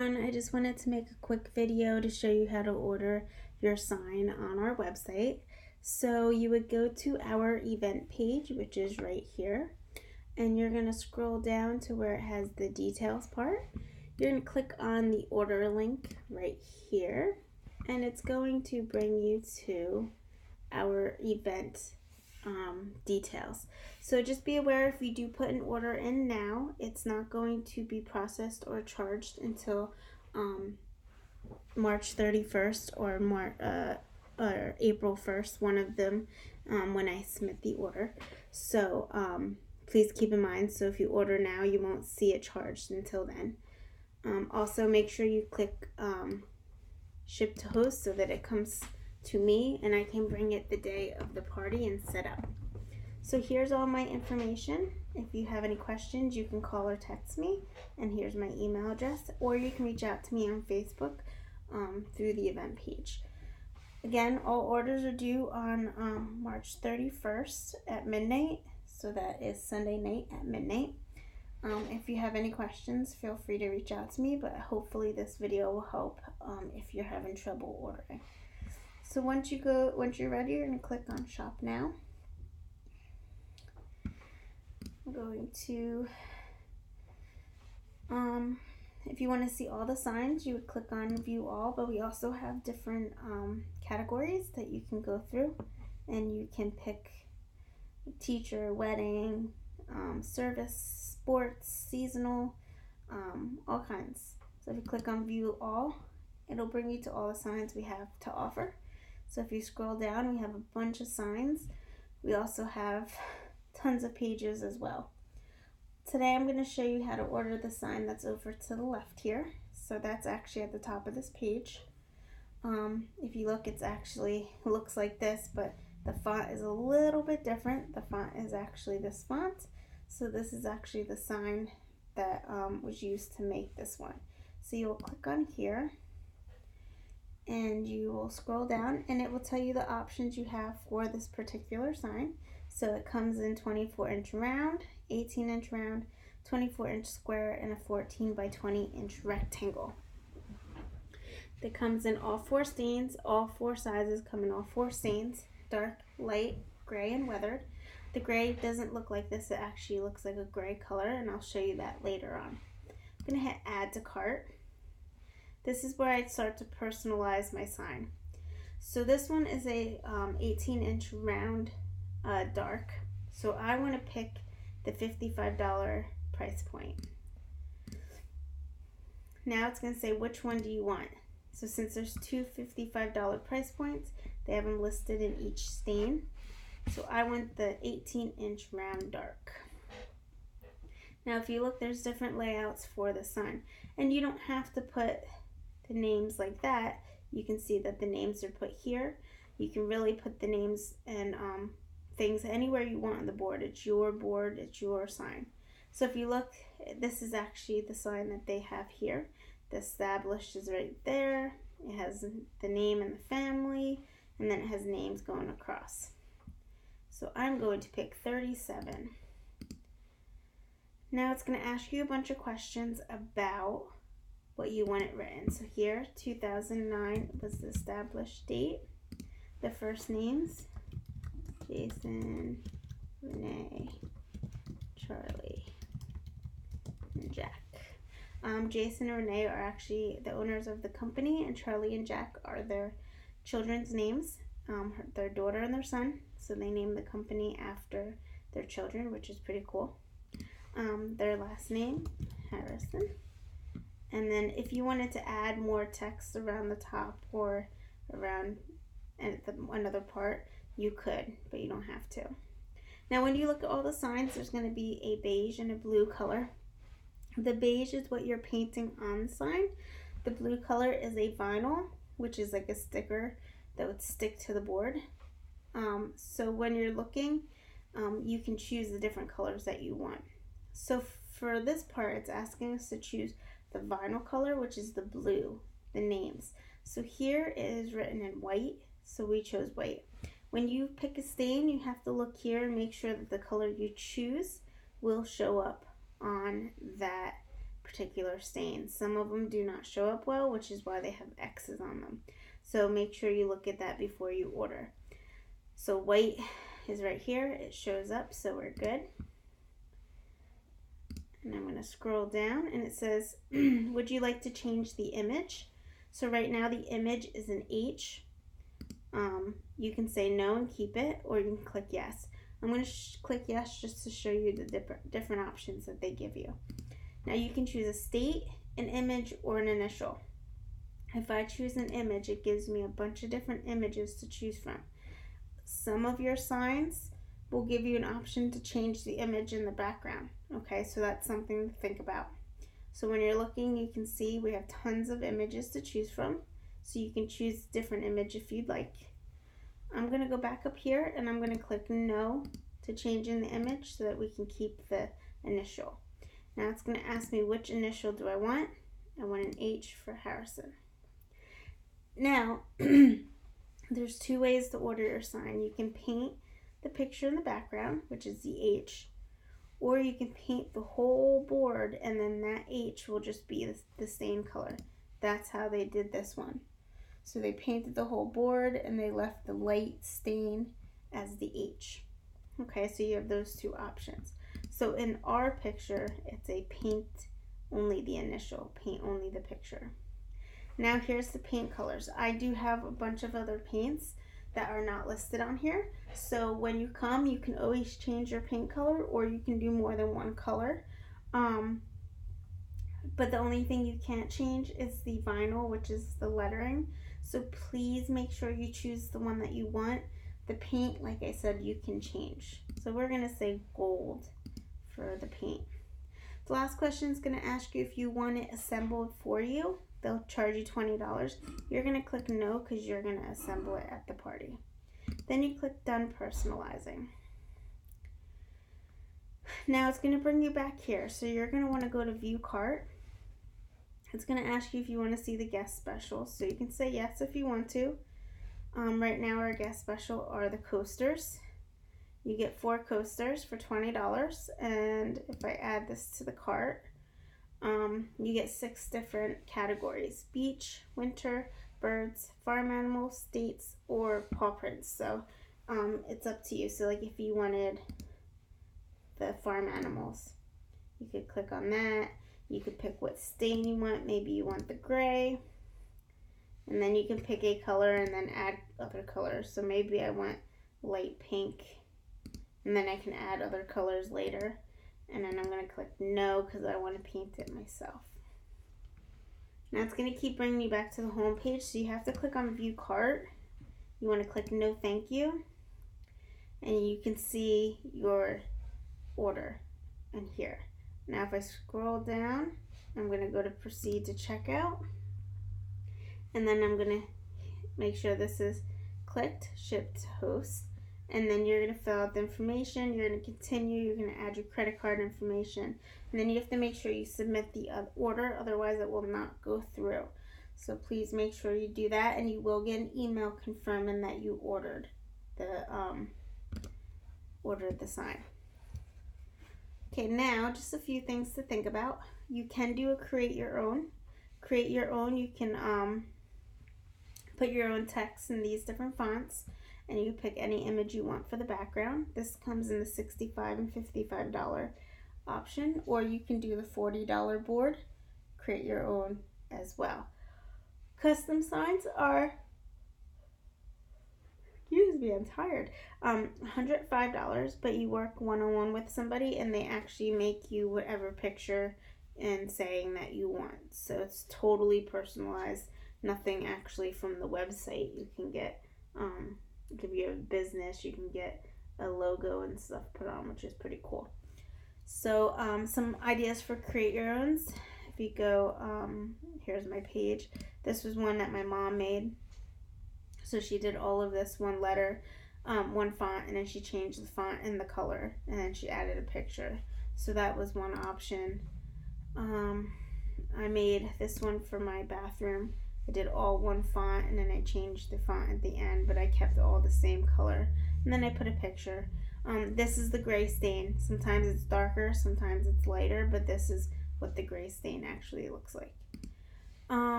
I just wanted to make a quick video to show you how to order your sign on our website. So you would go to our event page, which is right here, and you're going to scroll down to where it has the details part. You're going to click on the order link right here, and it's going to bring you to our event details. So just be aware, if you do put an order in now, it's not going to be processed or charged until March 31st or April 1st, one of them, when I submit the order. So please keep in mind, so if you order now, you won't see it charged until then. Also, make sure you click ship to host so that it comes to me and I can bring it the day of the party and set up. So here's all my information. If you have any questions, you can call or text me, and here's my email address, or you can reach out to me on Facebook through the event page. Again, all orders are due on March 31st at midnight, so that is Sunday night at midnight. If you have any questions, feel free to reach out to me, but hopefully this video will help if you're having trouble ordering. So once you're ready, you're going to click on Shop Now. I'm going to, if you want to see all the signs, you would click on View All, but we also have different categories that you can go through, and you can pick teacher, wedding, service, sports, seasonal, all kinds. So if you click on View All, it'll bring you to all the signs we have to offer. So if you scroll down, we have a bunch of signs. We also have tons of pages as well. Today I'm going to show you how to order the sign that's over to the left here. So that's actually at the top of this page. If you look, it looks like this, but the font is a little bit different. The font is actually this font. So this is actually the sign that was used to make this one. So you'll click on here, and you will scroll down, and it will tell you the options you have for this particular sign. So it comes in 24-inch round, 18-inch round, 24-inch square, and a 14 by 20-inch rectangle. That comes in all four stains. All four sizes come in all four stains: dark, light, gray, and weathered. The gray doesn't look like this. It actually looks like a gray color, and I'll show you that later on. I'm going to hit Add to Cart. This is where I start to personalize my sign. So this one is a 18-inch round dark. So I want to pick the $55 price point. Now it's going to say, which one do you want? So since there's two $55 price points, they have them listed in each stain. So I want the 18-inch round dark. Now if you look, there's different layouts for the sign, and you don't have to put the names like that. You can see that the names are put here. You can really put the names and things anywhere you want on the board. It's your board, it's your sign. So if you look, this is actually the sign that they have here. The established is right there. It has the name and the family, and then it has names going across. So I'm going to pick 37. Now it's going to ask you a bunch of questions about what you want it written. So here, 2009 was the established date. The first names: Jason, Renee, Charlie, and Jack. Jason and Renee are actually the owners of the company, and Charlie and Jack are their children's names, their daughter and their son. So they named the company after their children, which is pretty cool. Their last name, Harrison. And then if you wanted to add more text around the top or around another part, you could, but you don't have to. Now when you look at all the signs, there's going to be a beige and a blue color. The beige is what you're painting on the sign. The blue color is a vinyl, which is like a sticker that would stick to the board. So when you're looking, you can choose the different colors that you want. So for this part, it's asking us to choose the vinyl color, which is the blue, the names. So here it is written in white, so we chose white. When you pick a stain, you have to look here and make sure that the color you choose will show up on that particular stain. Some of them do not show up well, which is why they have X's on them. So make sure you look at that before you order. So white is right here. It shows up, so we're good. And I'm going to scroll down, and it says, would you like to change the image? So right now the image is an H. You can say no and keep it, or you can click yes. I'm going to click yes just to show you the different options that they give you. Now you can choose a state, an image, or an initial. If I choose an image, it gives me a bunch of different images to choose from. Some of your signs will give you an option to change the image in the background. Okay, so that's something to think about. So when you're looking, you can see we have tons of images to choose from. So you can choose a different image if you'd like. I'm going to go back up here and I'm going to click no to change in the image so that we can keep the initial. Now it's going to ask me which initial do I want. I want an H for Harrison. Now, there's two ways to order your sign. You can paint the picture in the background, which is the H, or you can paint the whole board and then that H will just be the same color. That's how they did this one. So they painted the whole board and they left the light stain as the H. Okay, so you have those two options. So in our picture, it's a paint only the initial, paint only the picture. Now here's the paint colors. I do have a bunch of other paints that are not listed on here. So when you come, you can always change your paint color, or you can do more than one color. But the only thing you can't change is the vinyl, which is the lettering. So please make sure you choose the one that you want. The paint, like I said, you can change. So we're gonna say gold for the paint. The last question is gonna ask you if you want it assembled for you. They'll charge you $20. You're gonna click no because you're gonna assemble it at the party. Then you click done personalizing. Now it's gonna bring you back here. So you're gonna wanna go to view cart. It's going to ask you if you want to see the guest specials. So you can say yes if you want to. Right now our guest special are the coasters. You get 4 coasters for $20. And if I add this to the cart, you get 6 different categories: beach, winter, birds, farm animals, states, or paw prints. So it's up to you. So like if you wanted the farm animals, you could click on that. You could pick what stain you want. Maybe you want the gray. And then you can pick a color and then add other colors. So maybe I want light pink. And then I can add other colors later. And then I'm going to click no because I want to paint it myself. Now it's going to keep bringing you back to the home page. So you have to click on view cart. You want to click no thank you. And you can see your order in here. Now if I scroll down, I'm going to go to proceed to checkout. And then I'm going to make sure this is clicked, shipped to host. And then you're going to fill out the information. You're going to continue. You're going to add your credit card information. And then you have to make sure you submit the order. Otherwise it will not go through. So please make sure you do that. And you will get an email confirming that you ordered the sign. Okay, now just a few things to think about. You can do a create your own. Create your own, you can put your own text in these different fonts, and you pick any image you want for the background. This comes in the $65 and $55 option, or you can do the $40 board, create your own as well. Custom signs are, excuse me, I'm tired, $105, but you work one-on-one with somebody and they actually make you whatever picture and saying that you want. So it's totally personalized. Nothing actually from the website. You can get, if you have a business, you can get a logo and stuff put on, which is pretty cool. So some ideas for create your owns. If you go, here's my page. This was one that my mom made. So she did all of this one letter, one font, and then she changed the font and the color, and then she added a picture. So that was one option. I made this one for my bathroom. I did all one font, and then I changed the font at the end, but I kept all the same color. And then I put a picture. This is the gray stain. Sometimes it's darker, sometimes it's lighter, but this is what the gray stain actually looks like.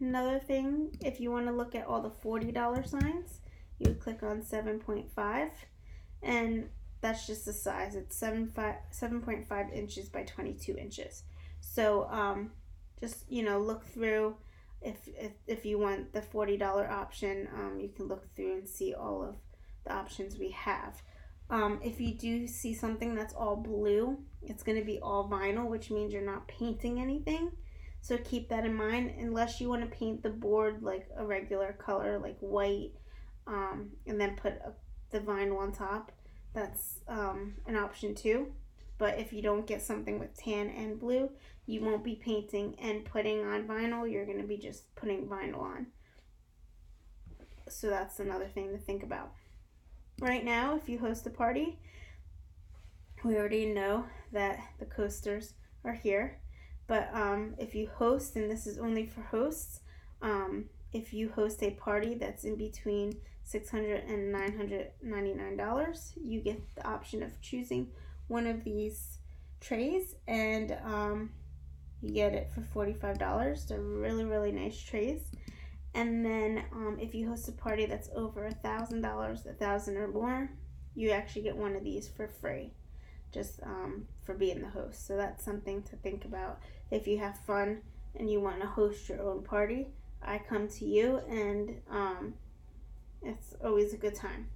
Another thing, if you want to look at all the $40 signs, you would click on 7.5, and that's just the size. It's 7.5 inches by 22 inches. So just look through. If you want the $40 option, you can look through and see all of the options we have. If you do see something that's all blue, it's going to be all vinyl, which means you're not painting anything. So keep that in mind, unless you want to paint the board like a regular color, like white, and then put the vinyl on top. That's an option too. But if you don't get something with tan and blue, you won't be painting and putting on vinyl. You're going to be just putting vinyl on. So that's another thing to think about. Right now, if you host a party, we already know that the coasters are here. But if you host, and this is only for hosts, if you host a party that's in between $600 and $999, you get the option of choosing one of these trays, and you get it for $45. They're really, really nice trays. And then if you host a party that's over $1,000, $1,000 or more, you actually get one of these for free, just for being the host. So that's something to think about. If you have fun and you want to host your own party, I come to you, and it's always a good time.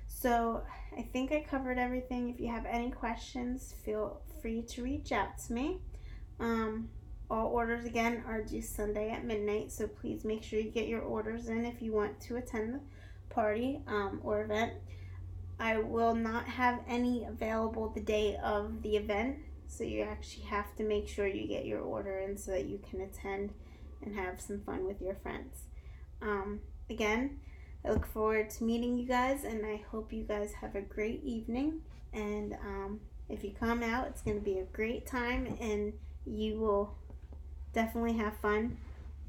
So I think I covered everything. If you have any questions, feel free to reach out to me. All orders, again, are due Sunday at midnight, so please make sure you get your orders in if you want to attend the party or event. I will not have any available the day of the event, so you actually have to make sure you get your order in so that you can attend and have some fun with your friends. Again, I look forward to meeting you guys, and I hope you guys have a great evening. And if you come out, it's going to be a great time, and you will definitely have fun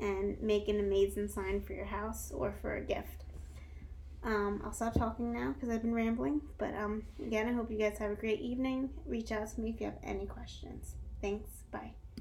and make an amazing sign for your house or for a gift. I'll stop talking now because I've been rambling. But again, I hope you guys have a great evening. Reach out to me if you have any questions. Thanks. Bye.